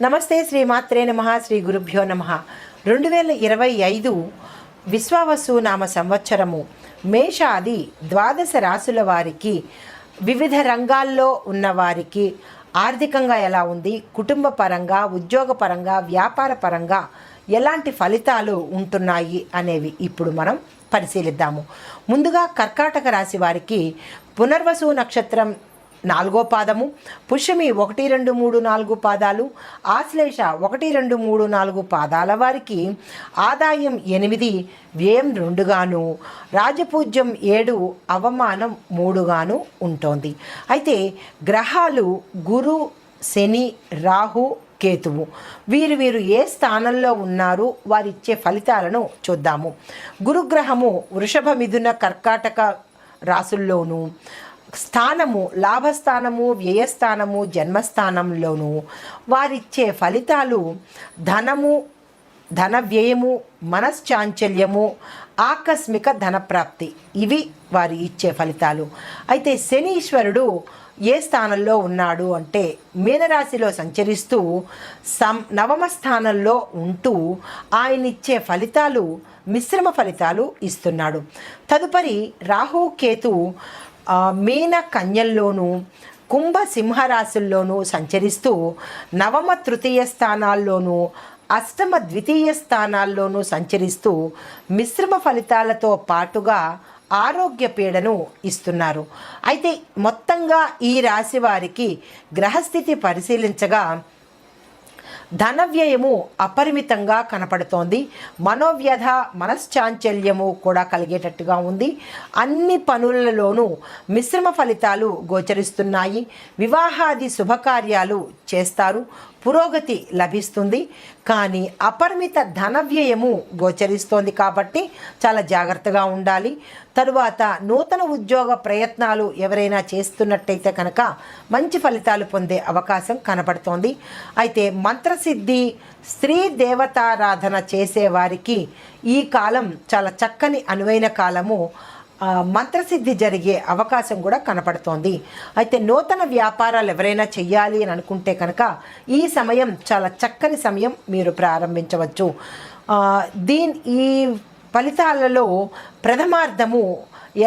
నమస్తే శ్రీమాత్రే నమః శ్రీ గురుభ్యో నమః 2025 విశ్వావసు నామ సంవత్సరము మేషాది ద్వాదశ రాశుల వారికి వివిధ రంగాల్లో ఉన్నవారికి ఆర్థికంగా ఎలా ఉంది, కుటుంబ పరంగా, ఉద్యోగ పరంగా, వ్యాపార పరంగా ఎలాంటి ఫలితాలు ఉంటున్నాయి అనేవి ఇప్పుడు మనం పరిశీలిద్దాము. ముందుగా కర్కాటక రాశి వారికి పునర్వసు నక్షత్రం 4వ పాదము, పుష్యమి 1, 2, 3, 4 పాదాలు, ఆశ్లేష 1, 2, 3, 4 పాదాల వారికి ఆదాయం 8, వ్యయం 2 గాను, రాజపూజ్యం 7, అవమానం 3 గాను ఉంటుంది. అయితే గ్రహాలు గురు, శని, రాహు, కేతువు వీరు ఏ స్థానంలో ఉన్నారు, వారిచ్చే ఫలితాలను చూద్దాము. గురుగ్రహము వృషభ, మిథున, కర్కాటక రాసుల్లోనూ, స్థానము లాభస్థానము, వ్యయస్థానము, జన్మస్థానంలోనూ వారిచ్చే ఫలితాలు ధనము, ధన వ్యయము, మనశ్చాంచల్యము, ఆకస్మిక ధనప్రాప్తి ఇవి వారి ఇచ్చే ఫలితాలు. అయితే శనీశ్వరుడు ఏ స్థానంలో ఉన్నాడు అంటే మీనరాశిలో సంచరిస్తూ నవమ స్థానంలో ఉంటూ ఆయన ఇచ్చే ఫలితాలు మిశ్రమ ఫలితాలు ఇస్తున్నాడు. తదుపరి రాహు, కేతు మీన కన్యల్లోనూ, కుంభ, సింహరాశుల్లోనూ సంచరిస్తూ నవమ తృతీయ స్థానాల్లోనూ, అష్టమ ద్వితీయ స్థానాల్లోనూ సంచరిస్తూ మిశ్రమ ఫలితాలతో పాటుగా ఆరోగ్య పీడను ఇస్తున్నారు. అయితే మొత్తంగా ఈ రాశి వారికి గ్రహస్థితి పరిశీలించగా ధన వ్యయము అపరిమితంగా కనపడుతోంది. మనోవ్యధ, మనశ్చాంచల్యము కూడా కలిగేటట్టుగా ఉంది. అన్ని పనులలోనూ మిశ్రమ ఫలితాలు గోచరిస్తున్నాయి. వివాహాది శుభకార్యాలు చేస్తారు, పురోగతి లభిస్తుంది. కానీ అపరిమిత ధన వ్యయము గోచరిస్తోంది కాబట్టి చాలా జాగ్రత్తగా ఉండాలి. తరువాత నూతన ఉద్యోగ ప్రయత్నాలు ఎవరైనా చేస్తున్నట్టయితే కనుక మంచి ఫలితాలు పొందే అవకాశం కనపడుతోంది. అయితే మంత్రసిద్ధి, స్త్రీ దేవతారాధన చేసేవారికి ఈ కాలం చాలా చక్కని అనువైన కాలము. మంత్రసిద్ధి జరిగే అవకాశం కూడా కనపడుతోంది. అయితే నూతన వ్యాపారాలు ఎవరైనా చెయ్యాలి అని అనుకుంటే కనుక ఈ సమయం చాలా చక్కని సమయం, మీరు ప్రారంభించవచ్చు. ఈ ఫలితాలలో ప్రథమార్థము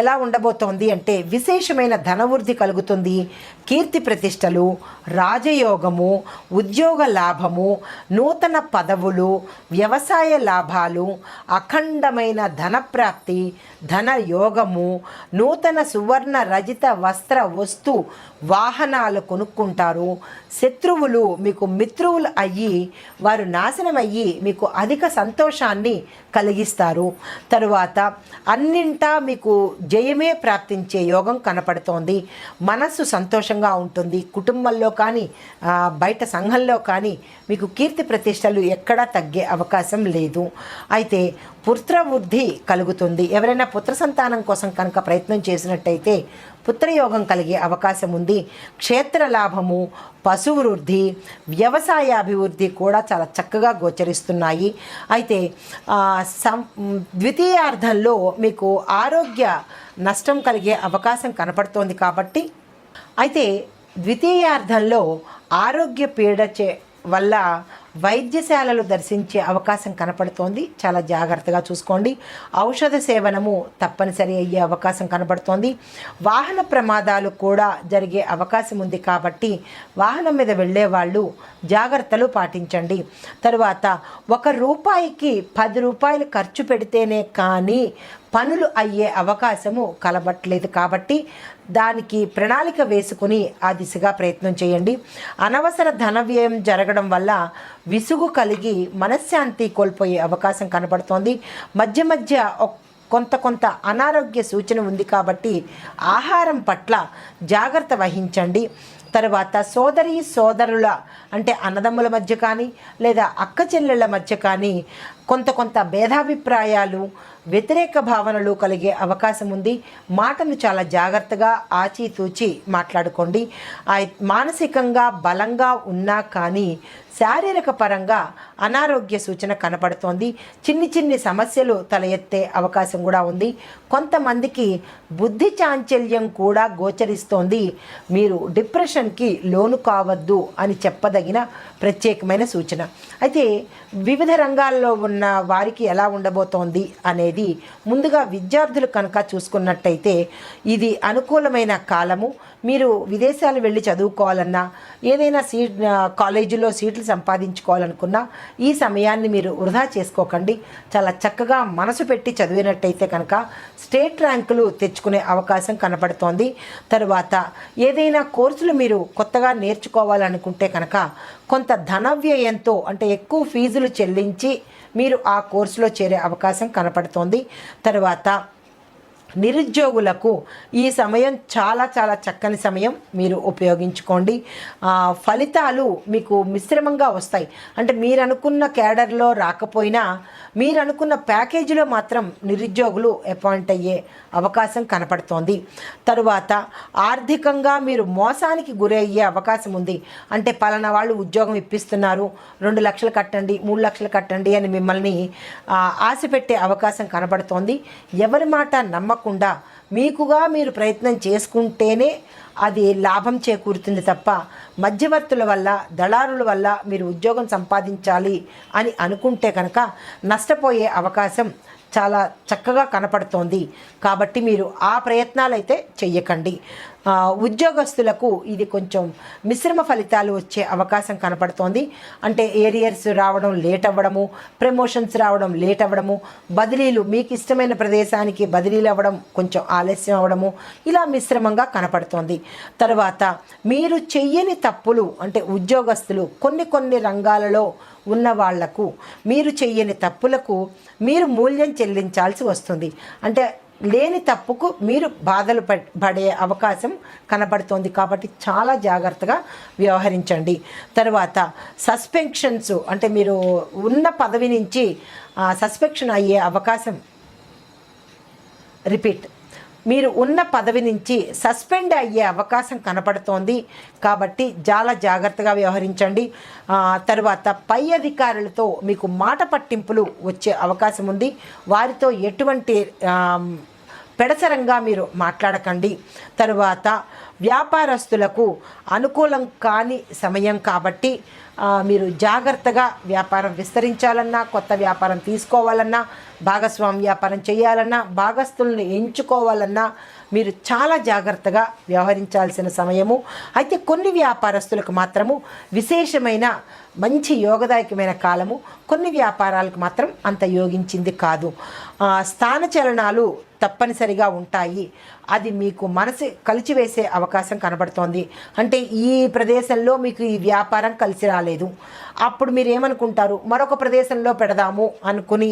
ఎలా ఉండబోతోంది అంటే విశేషమైన ధనవృద్ధి కలుగుతుంది, కీర్తి ప్రతిష్టలు, రాజయోగము, ఉద్యోగ లాభము, నూతన పదవులు, వ్యవసాయ లాభాలు, అఖండమైన ధనప్రాప్తి, ధన యోగము, నూతన సువర్ణ రజిత వస్త్ర వస్తు వాహనాలు కొనుక్కుంటారు. శత్రువులు మీకు మిత్రువులు అయ్యి వారు నాశనం అయ్యి మీకు అధిక సంతోషాన్ని కలిగిస్తారు. తరువాత అన్నింటా మీకు జయమే ప్రాప్తించే యోగం కనపడుతోంది. మనస్సు సంతోషంగా ఉంటుంది. కుటుంబంలో కానీ బయట సంఘంలో కానీ మీకు కీర్తి ప్రతిష్టలు ఎక్కడా తగ్గే అవకాశం లేదు. అయితే పుత్రవృద్ధి కలుగుతుంది. ఎవరైనా పుత్ర సంతానం కోసం కనుక ప్రయత్నం చేసినట్టయితే పుత్రయోగం కలిగే అవకాశం ఉంది. క్షేత్ర లాభము, పశువృద్ధి, వ్యవసాయ అభివృద్ధి కూడా చాలా చక్కగా గోచరిస్తున్నాయి. అయితే ద్వితీయార్థంలో మీకు ఆరోగ్య నష్టం కలిగే అవకాశం కనపడుతోంది కాబట్టి అయితే ద్వితీయార్థంలో ఆరోగ్య పీడ వల్ల వైద్యశాలలు దర్శించే అవకాశం కనపడుతోంది. చాలా జాగ్రత్తగా చూసుకోండి. ఔషధ సేవనము తప్పనిసరి అయ్యే అవకాశం కనపడుతోంది. వాహన ప్రమాదాలు కూడా జరిగే అవకాశం ఉంది కాబట్టి వాహనం మీద వెళ్ళే వాళ్ళు జాగ్రత్తలు పాటించండి. తరువాత ₹1కి 10 రూపాయలు ఖర్చు పెడితేనే కానీ పనులు అయ్యే అవకాశము కలబట్లేదు కాబట్టి దానికి ప్రణాళిక వేసుకుని ఆ దిశగా ప్రయత్నం చేయండి. అనవసర ధన వ్యయం జరగడం వల్ల విసుగు కలిగి మనశ్శాంతి కోల్పోయే అవకాశం కనబడుతోంది. మధ్య మధ్య కొంత అనారోగ్య సూచన ఉంది కాబట్టి ఆహారం పట్ల జాగ్రత్త వహించండి. తర్వాత సోదరుల అంటే అన్నదమ్ముల మధ్య కానీ లేదా అక్క చెల్లెళ్ళ మధ్య కానీ కొంత భేదాభిప్రాయాలు, వ్యతిరేక భావనలు కలిగే అవకాశం ఉంది. మాటను చాలా జాగ్రత్తగా ఆచితూచి మాట్లాడుకోండి. మానసికంగా బలంగా ఉన్నా కానీ శారీరక పరంగా అనారోగ్య సూచన కనపడుతోంది. చిన్ని సమస్యలు తల ఎత్తే అవకాశం కూడా ఉంది. కొంతమందికి బుద్ధి చాంచల్యం కూడా గోచరిస్తోంది. మీరు డిప్రెషన్కి లోను కావద్దు అని చెప్పదగిన ప్రత్యేకమైన సూచన. అయితే వివిధ రంగాల్లో ఉన్న వారికి ఎలా ఉండబోతోంది అనేది ముందుగా విద్యార్థులు కనుక చూసుకున్నట్టయితే ఇది అనుకూలమైన కాలము. మీరు విదేశాలు వెళ్ళి చదువుకోవాలన్నా, ఏదైనా కాలేజీలో సీట్లు సంపాదించుకోవాలనుకున్నా ఈ సమయాన్ని మీరు వృధా చేసుకోకండి. చాలా చక్కగా మనసు పెట్టి చదివినట్టయితే కనుక స్టేట్ ర్యాంకులు తెచ్చుకునే అవకాశం కనపడుతోంది. తరువాత ఏదైనా కోర్సులు మీరు కొత్తగా నేర్చుకోవాలనుకుంటే కనుక కొంత ధన వ్యయంతో, అంటే ఎక్కువ ఫీజులు చెల్లించి మీరు ఆ కోర్సులో చేరే అవకాశం కనపడుతోంది. తరువాత నిరుద్యోగులకు ఈ సమయం చాలా చక్కని సమయం, మీరు ఉపయోగించుకోండి. ఫలితాలు మీకు మిశ్రమంగా వస్తాయి. అంటే మీరు అనుకున్న క్యాడర్లో రాకపోయినా మీరు అనుకున్న ప్యాకేజీలో మాత్రం నిరుద్యోగులు అపాయింట్ అయ్యే అవకాశం కనపడుతోంది. తరువాత ఆర్థికంగా మీరు మోసానికి గురయ్యే అవకాశం ఉంది. అంటే పలానా వాళ్ళు ఉద్యోగం ఇప్పిస్తున్నారు, 2 లక్షలు కట్టండి, 3 లక్షలు కట్టండి అని మిమ్మల్ని ఆశ పెట్టే అవకాశం కనపడుతోంది. ఎవరి మాట నమ్మకుండా మీకుగా మీరు ప్రయత్నం చేసుకుంటేనే అది లాభం చేకూరుతుంది తప్ప మధ్యవర్తుల వల్ల, దళారుల వల్ల మీరు ఉద్యోగం సంపాదించాలి అని అనుకుంటే కనుక నష్టపోయే అవకాశం చాలా చక్కగా కనపడుతోంది. కాబట్టి మీరు ఆ ప్రయత్నాలు అయితే చెయ్యకండి. ఉద్యోగస్తులకు ఇది కొంచెం మిశ్రమ ఫలితాలు వచ్చే అవకాశం కనపడుతోంది. అంటే ఏరియర్స్ రావడం లేట్ అవ్వడము, ప్రమోషన్స్ రావడం లేట్ అవ్వడము, బదిలీలు మీకు ఇష్టమైన ప్రదేశానికి బదిలీలు అవ్వడం కొంచెం ఆలస్యం అవ్వడము, ఇలా మిశ్రమంగా కనపడుతోంది. తర్వాత మీరు చెయ్యని తప్పులు, అంటే ఉద్యోగస్తులు కొన్ని రంగాలలో ఉన్న వాళ్లకు మీరు చెయ్యని తప్పులకు మీరు మూల్యం చెల్లించాల్సి వస్తుంది. అంటే లేని తప్పుకు మీరు బాధలు పడే అవకాశం కనబడుతోంది. కాబట్టి చాలా జాగ్రత్తగా వ్యవహరించండి. తర్వాత సస్పెన్షన్స్, అంటే మీరు ఉన్న పదవి నుంచి సస్పెన్షన్ అయ్యే అవకాశం, మీరు ఉన్న పదవి నుంచి సస్పెండ్ అయ్యే అవకాశం కనపడుతోంది. కాబట్టి చాలా జాగ్రత్తగా వ్యవహరించండి. తర్వాత పై అధికారులతో మీకు మాట పట్టింపులు వచ్చే అవకాశం ఉంది. వారితో ఎటువంటి పెడసరంగా మీరు మాట్లాడకండి. తరువాత వ్యాపారస్తులకు అనుకూలం కాని సమయం కాబట్టి మీరు జాగ్రత్తగా వ్యాపారం విస్తరించాలన్నా, కొత్త వ్యాపారం తీసుకోవాలన్నా, భాగస్వామి వ్యాపారం చేయాలన్నా, భాగస్తులను ఎంచుకోవాలన్నా మీరు చాలా జాగ్రత్తగా వ్యవహరించాల్సిన సమయము. అయితే కొన్ని వ్యాపారస్తులకు మాత్రము విశేషమైన మంచి యోగదాయకమైన కాలము, కొన్ని వ్యాపారాలకు మాత్రం అంత యోగించింది కాదు. స్థానచలనాలు తప్పనిసరిగా ఉంటాయి. అది మీకు మనసు కలిచివేసే అవకాశం కనబడుతోంది. అంటే ఈ ప్రదేశంలో మీకు ఈ వ్యాపారం కలిసి రాలేదు, అప్పుడు మీరు ఏమనుకుంటారు, మరొక ప్రదేశంలో పెడదాము అనుకుని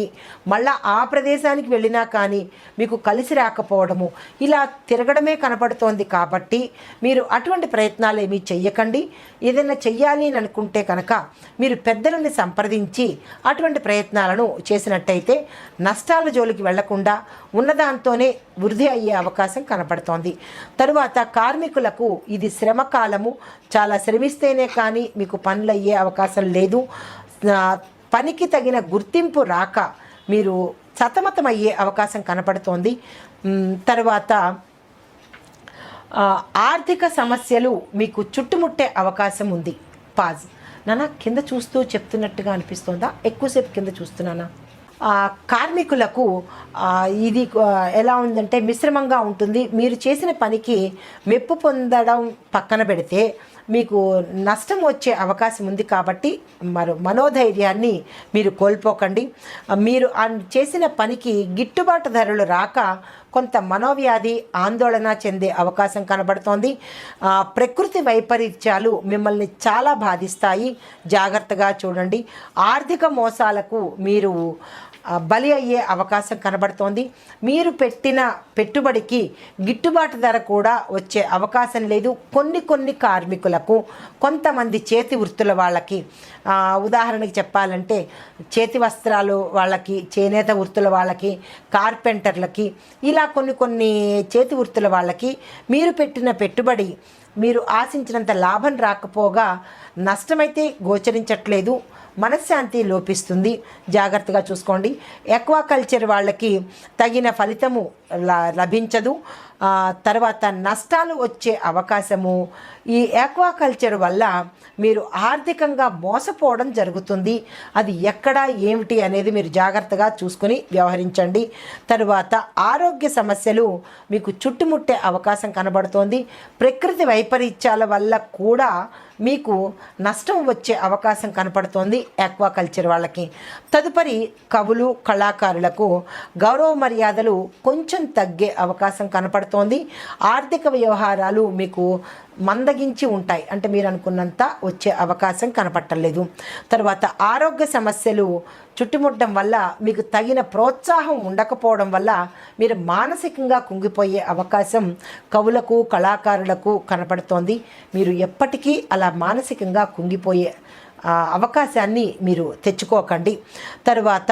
మళ్ళా ఆ ప్రదేశానికి వెళ్ళినా కానీ మీకు కలిసి రాకపోవడము, ఇలా తిరగడమే కనపడుతోంది. కాబట్టి మీరు అటువంటి ప్రయత్నాలు ఏమీ చెయ్యకండి. ఏదైనా చెయ్యాలి అని అనుకుంటే కనుక మీరు పెద్దలని సంప్రదించి అటువంటి ప్రయత్నాలను చేసినట్టయితే నష్టాల జోలికి వెళ్లకుండా ఉన్నదాంతోనే వృద్ధి అయ్యే అవకాశం కనపడుతోంది. తరువాత కార్మికులకు ఇది శ్రమ కాలము. చాలా శ్రమిస్తేనే కానీ మీకు పనులు అయ్యే అవకాశం లేదు. పనికి తగిన గుర్తింపు రాక మీరు సతమతమయ్యే అవకాశం కనపడుతోంది. తర్వాత ఆర్థిక సమస్యలు మీకు చుట్టుముట్టే అవకాశం ఉంది. పాజ్ నాన్న, కింద చూస్తూ చెప్తున్నట్టుగా అనిపిస్తోందా? ఎక్కువసేపు కింద చూస్తున్నానా? కార్మికులకు ఇది ఎలా ఉందంటే మిశ్రమంగా ఉంటుంది. మీరు చేసిన పనికి మెప్పు పొందడం పక్కన పెడితే మీకు నష్టం వచ్చే అవకాశం ఉంది. కాబట్టి మనోధైర్యాన్ని మీరు కోల్పోకండి. మీరు చేసిన పనికి గిట్టుబాటు ధరలు రాక కొంత మనోవ్యాధి, ఆందోళన చెందే అవకాశం కనబడుతోంది. ప్రకృతి వైపరీత్యాలు మిమ్మల్ని చాలా బాధిస్తాయి, జాగ్రత్తగా చూడండి. ఆర్థిక మోసాలకు మీరు బలి అయ్యే అవకాశం కనబడుతోంది. మీరు పెట్టిన పెట్టుబడికి గిట్టుబాటు ధర కూడా వచ్చే అవకాశం లేదు. కొన్ని కార్మికులకు, కొంతమంది చేతి వృత్తుల వాళ్ళకి, ఉదాహరణకి చెప్పాలంటే చేతి వస్త్రాలు వాళ్ళకి, చేనేత వృత్తుల వాళ్ళకి, కార్పెంటర్లకి, ఇలా కొన్ని చేతి వృత్తుల వాళ్ళకి మీరు పెట్టిన పెట్టుబడి మీరు ఆశించినంత లాభం రాకపోగా నష్టమైతే గోచరించట్లేదు. మనశ్శాంతి లోపిస్తుంది, జాగ్రత్తగా చూసుకోండి. ఎక్వాకల్చర్ వాళ్ళకి తగిన ఫలితము లభించదు. తర్వాత నష్టాలు వచ్చే అవకాశము. ఈ ఆక్వాకల్చర్ వల్ల మీరు ఆర్థికంగా మోసపోవడం జరుగుతుంది. అది ఎక్కడ ఏమిటి అనేది మీరు జాగ్రత్తగా చూసుకొని వ్యవహరించండి. తరువాత ఆరోగ్య సమస్యలు మీకు చుట్టుముట్టే అవకాశం కనబడుతోంది. ప్రకృతి వైపరీత్యాల వల్ల కూడా మీకు నష్టం వచ్చే అవకాశం కనపడుతోంది ఆక్వాకల్చర్ వాళ్ళకి. తదుపరి కవులు, కళాకారులకు గౌరవ మర్యాదలు కొంచెం తగ్గే అవకాశం కనపడుతోంది. ఆర్థిక వ్యవహారాలు మీకు మందగించి ఉంటాయి, అంటే మీరు అనుకున్నంత వచ్చే అవకాశం కనపట్టలేదు. తర్వాత ఆరోగ్య సమస్యలు చుట్టుముట్టడం వల్ల మీకు తగిన ప్రోత్సాహం ఉండకపోవడం వల్ల మీరు మానసికంగా కుంగిపోయే అవకాశం కవులకు, కళాకారులకు కనపడుతోంది. మీరు ఎప్పటికీ అలా మానసికంగా కుంగిపోయే అవకాశాన్ని మీరు తెచ్చుకోకండి. తరువాత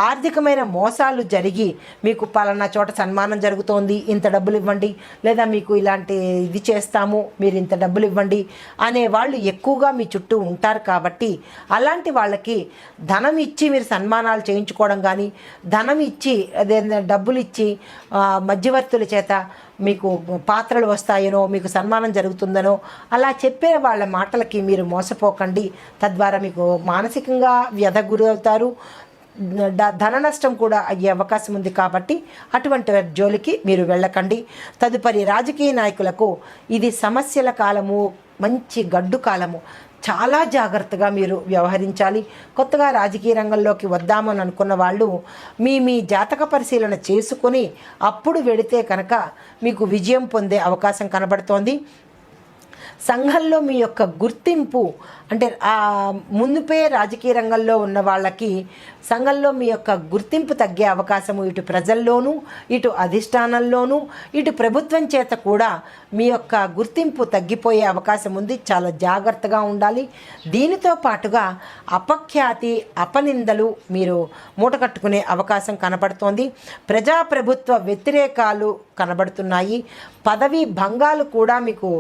ఆర్థికమైన మోసాలు జరిగి మీకు పలానా చోట సన్మానం జరుగుతోంది, ఇంత డబ్బులు ఇవ్వండి, లేదా మీకు ఇలాంటి ఇది చేస్తాము, మీరు ఇంత డబ్బులు ఇవ్వండి అనే వాళ్ళు ఎక్కువగా మీ చుట్టూ ఉంటారు. కాబట్టి అలాంటి వాళ్ళకి ధనం ఇచ్చి మీరు సన్మానాలు చేయించుకోవడం కానీ, ధనం ఇచ్చి అదే డబ్బులు ఇచ్చి మధ్యవర్తుల చేత మీకు పాత్రలు వస్తాయనో, మీకు సన్మానం జరుగుతుందనో అలా చెప్పే వాళ్ళ మాటలకి మీరు మోసపోకండి. తద్వారా మీకు మానసికంగా వ్యధ గురవుతారు, ధన నష్టం కూడా అయ్యే అవకాశం ఉంది. కాబట్టి అటువంటి జోలికి మీరు వెళ్ళకండి. తదుపరి రాజకీయ నాయకులకు ఇది సమస్యల కాలము, మంచి గడ్డు కాలము. చాలా జాగ్రత్తగా మీరు వ్యవహరించాలి. కొత్తగా రాజకీయ రంగంలోకి వద్దామని అనుకున్న వాళ్ళు మీ జాతక పరిశీలన చేసుకొని అప్పుడు వెడితే కనుక మీకు విజయం పొందే అవకాశం కనబడుతోంది. సంఘంలో మీ యొక్క గుర్తింపు, అంటే ముందుపే రాజకీయ రంగంలో ఉన్న వాళ్ళకి సంఘంలో మీ యొక్క గుర్తింపు తగ్గే అవకాశము ఇటు ప్రజల్లోనూ, ఇటు అధిష్టానంలోనూ, ఇటు ప్రభుత్వం చేత కూడా మీ యొక్క గుర్తింపు తగ్గిపోయే అవకాశం ఉంది. చాలా జాగ్రత్తగా ఉండాలి. దీనితో పాటుగా అపఖ్యాతి, అపనిందలు మీరు మూటకట్టుకునే అవకాశం కనబడుతోంది. ప్రజాప్రభుత్వ వ్యతిరేకాలు కనబడుతున్నాయి. పదవీ భంగాలు కూడా మీకు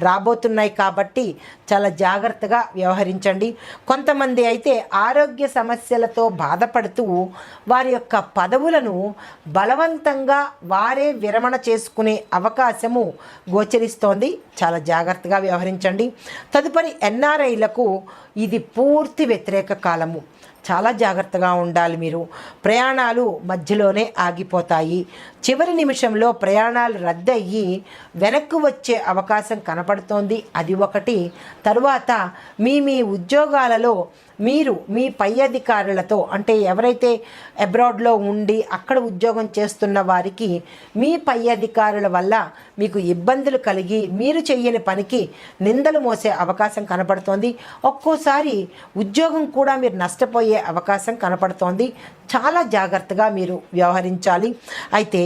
రాబోతున్నాయి. కాబట్టి చాలా జాగ్రత్తగా వ్యవహరించండి. కొంతమంది అయితే ఆరోగ్య సమస్యలతో బాధపడుతూ వారి యొక్క పదవులను బలవంతంగా వారే విరమణ చేసుకునే అవకాశము గోచరిస్తోంది. చాలా జాగ్రత్తగా వ్యవహరించండి. తదుపరి ఎన్ఆర్ఐలకు ఇది పూర్తి వ్యతిరేక కాలము. చాలా జాగ్రత్తగా ఉండాలి. మీరు ప్రయాణాలు మధ్యలోనే ఆగిపోతాయి. చివరి నిమిషంలో ప్రయాణాలు రద్దయ్యి వెనక్కు వచ్చే అవకాశం కనపడుతోంది. అది ఒకటి. తరువాత మీ ఉద్యోగాలలో మీరు మీ పై అధికారులతో, అంటే ఎవరైతే అబ్రాడ్లో ఉండి అక్కడ ఉద్యోగం చేస్తున్న వారికి మీ పై అధికారుల వల్ల మీకు ఇబ్బందులు కలిగి మీరు చెయ్యని పనికి నిందలు మోసే అవకాశం కనపడుతోంది. ఒక్కోసారి ఉద్యోగం కూడా మీరు నష్టపోయే అవకాశం కనపడుతోంది. చాలా జాగ్రత్తగా మీరు వ్యవహరించాలి. అయితే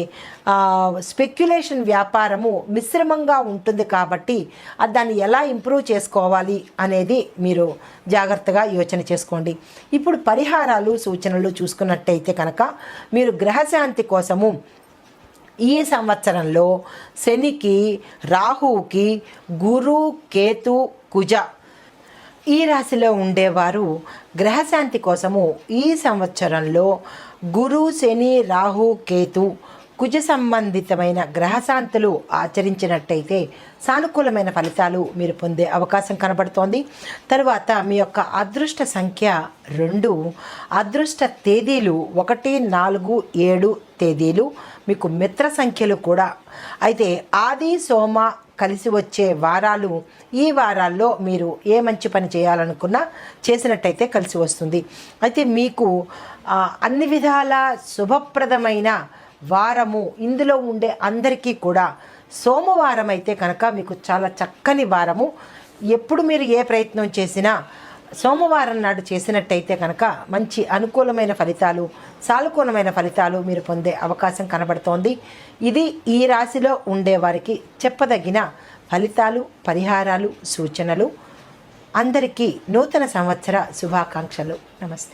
స్పెక్యులేషన్ వ్యాపారము మిశ్రమంగా ఉంటుంది. కాబట్టి దాన్ని ఎలా ఇంప్రూవ్ చేసుకోవాలి అనేది మీరు జాగ్రత్తగా యోచన చేసుకోండి. ఇప్పుడు పరిహారాలు, సూచనలు చూసుకున్నట్టయితే కనుక మీరు గ్రహశాంతి కోసము ఈ సంవత్సరంలో శనికి, రాహువుకి, గురు, కేతు, కుజ ఈ రాశిలో ఉండేవారు గ్రహశాంతి కోసము ఈ సంవత్సరంలో గురు, శని, రాహు, కేతు, కుజ సంబంధితమైన గ్రహశాంతులు ఆచరించినట్టయితే సానుకూలమైన ఫలితాలు మీరు పొందే అవకాశం కనబడుతోంది. తరువాత మీ యొక్క అదృష్ట సంఖ్య 2, అదృష్ట తేదీలు 1, 4, 7 తేదీలు మీకు మిత్ర సంఖ్యలు కూడా. అయితే ఆది, సోమ కలిసి వచ్చే వారాలు. ఈ వారాల్లో మీరు ఏ మంచి పని చేయాలనుకున్నా చేసినట్టయితే కలిసి వస్తుంది. అయితే మీకు అన్ని విధాల శుభప్రదమైన వారము. ఇందులో ఉండే అందరికీ కూడా సోమవారం అయితే కనుక మీకు చాలా చక్కని వారము. ఎప్పుడు మీరు ఏ ప్రయత్నం చేసినా సోమవారం నాడు చేసినట్టయితే కనుక మంచి అనుకూలమైన ఫలితాలు, సానుకూలమైన ఫలితాలు మీరు పొందే అవకాశం కనబడుతోంది. ఇది ఈ రాశిలో ఉండేవారికి చెప్పదగిన ఫలితాలు, పరిహారాలు, సూచనలు. అందరికీ నూతన సంవత్సర శుభాకాంక్షలు. నమస్తే.